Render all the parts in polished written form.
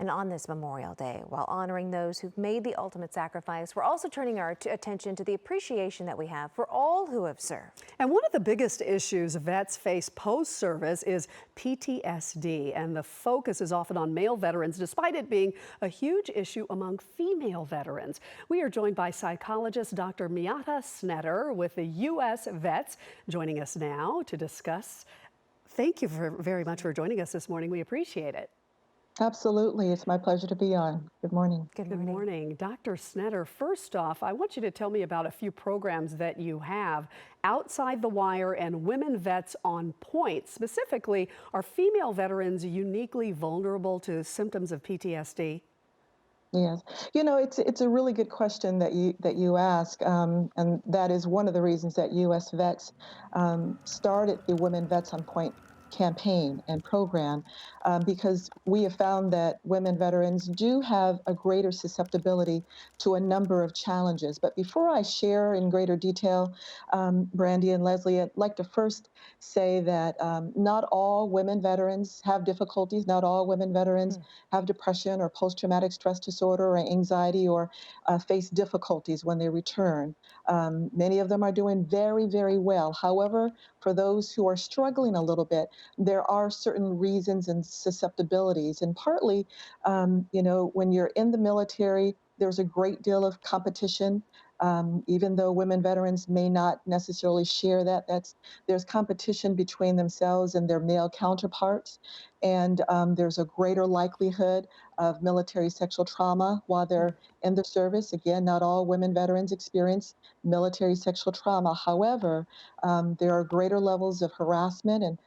And on this Memorial Day, while honoring those who've made the ultimate sacrifice, we're also turning our attention to the appreciation that we have for all who have served. And one of the biggest issues vets face post-service is PTSD, and the focus is often on male veterans, despite it being a huge issue among female veterans. We are joined by psychologist Dr. Miatta with the U.S. Vets, joining us now to discuss. Thank you very much for joining us this morning. We appreciate it. Absolutely. It's my pleasure to be on. Good morning. Good Good morning. morning. Dr. Snetter, first off, I want you to tell me about a few programs that you have outside the wire and Women Vets on Point. Specifically, are female veterans uniquely vulnerable to symptoms of PTSD? Yes. It's a really good question that you ask, and that is one of the reasons that U.S. Vets started the Women Vets on Point campaign and program, because we have found that women veterans do have a greater susceptibility to a number of challenges. But before I share in greater detail, Brandy and Leslie, I'd like to first say that not all women veterans have difficulties. Not all women veterans have depression or post-traumatic stress disorder or anxiety or face difficulties when they return. Many of them are doing very, very well. However, for those who are struggling a little bit, there are certain reasons and susceptibilities. And partly, when you're in the military, there's a great deal of competition. Even though women veterans may not necessarily share that, there's competition between themselves and their male counterparts. And there's a greater likelihood of military sexual trauma while they're in the service. Again, not all women veterans experience military sexual trauma. However, there are greater levels of harassment and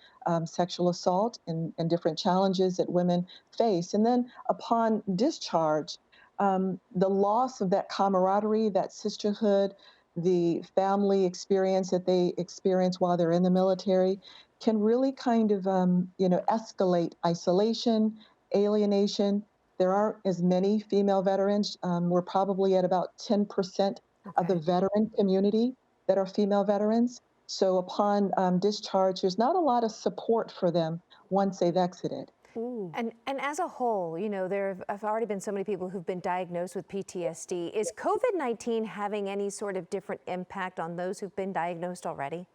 sexual assault and different challenges that women face. And then upon discharge, the loss of that camaraderie, that sisterhood, the family experience that they experience while they're in the military can really kind of, escalate isolation, alienation. There aren't as many female veterans. We're probably at about 10% of the veteran community that are female veterans. So upon discharge, there's not a lot of support for them once they've exited. And as a whole, there have already been so many people who've been diagnosed with PTSD. Is COVID-19 having any sort of different impact on those who've been diagnosed already?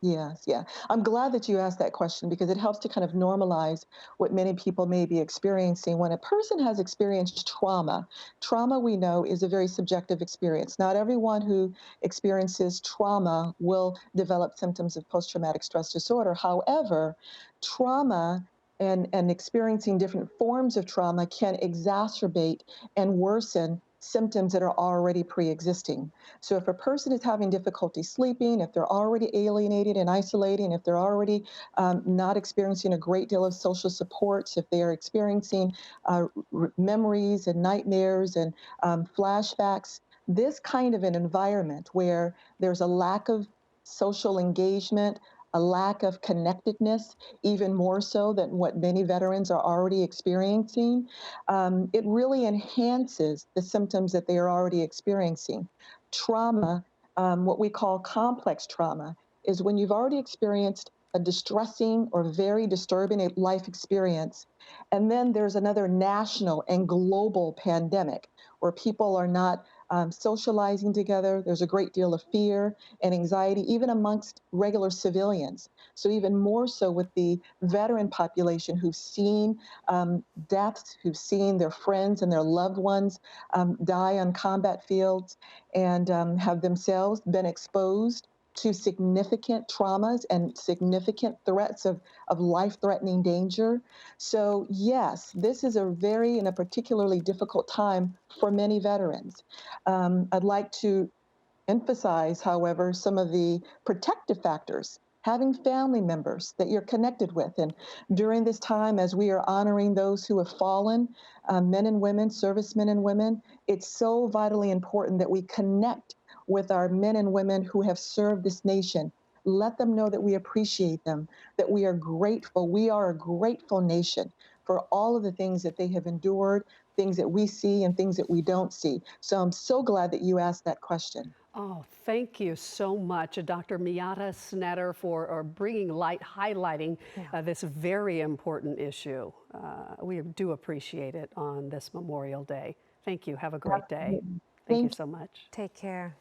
Yes, yeah. I'm glad that you asked that question because it helps to kind of normalize what many people may be experiencing. When a person has experienced trauma we know is a very subjective experience. Not everyone who experiences trauma will develop symptoms of post-traumatic stress disorder. However, trauma and experiencing different forms of trauma can exacerbate and worsen symptoms that are already pre-existing. So if a person is having difficulty sleeping, if they're already alienated and isolating, if they're already not experiencing a great deal of social supports, if they are experiencing memories and nightmares and flashbacks, this kind of an environment where there's a lack of social engagement, a lack of connectedness, even more so than what many veterans are already experiencing, it really enhances the symptoms that they are already experiencing. Trauma, what we call complex trauma, is when you've already experienced a distressing or very disturbing life experience, and then there's another national and global pandemic where people are not socializing together. There's a great deal of fear and anxiety, even amongst regular civilians. So even more so with the veteran population who've seen deaths, who've seen their friends and their loved ones die on combat fields and have themselves been exposed to significant traumas and significant threats of life-threatening danger. So yes, this is a particularly difficult time for many veterans. I'd like to emphasize, however, some of the protective factors. Having family members that you're connected with. And during this time, as we are honoring those who have fallen, men and women, servicemen and women, it's so vitally important that we connect with our men and women who have served this nation. Let them know that we appreciate them, that we are grateful. We are a grateful nation for all of the things that they have endured, things that we see and things that we don't see. So I'm so glad that you asked that question. Oh, thank you so much, Dr. Miatta Snetter, for bringing light, highlighting this very important issue. We do appreciate it on this Memorial Day. Thank you. Have a great day. Absolutely. Thank you Thank so much. Take care.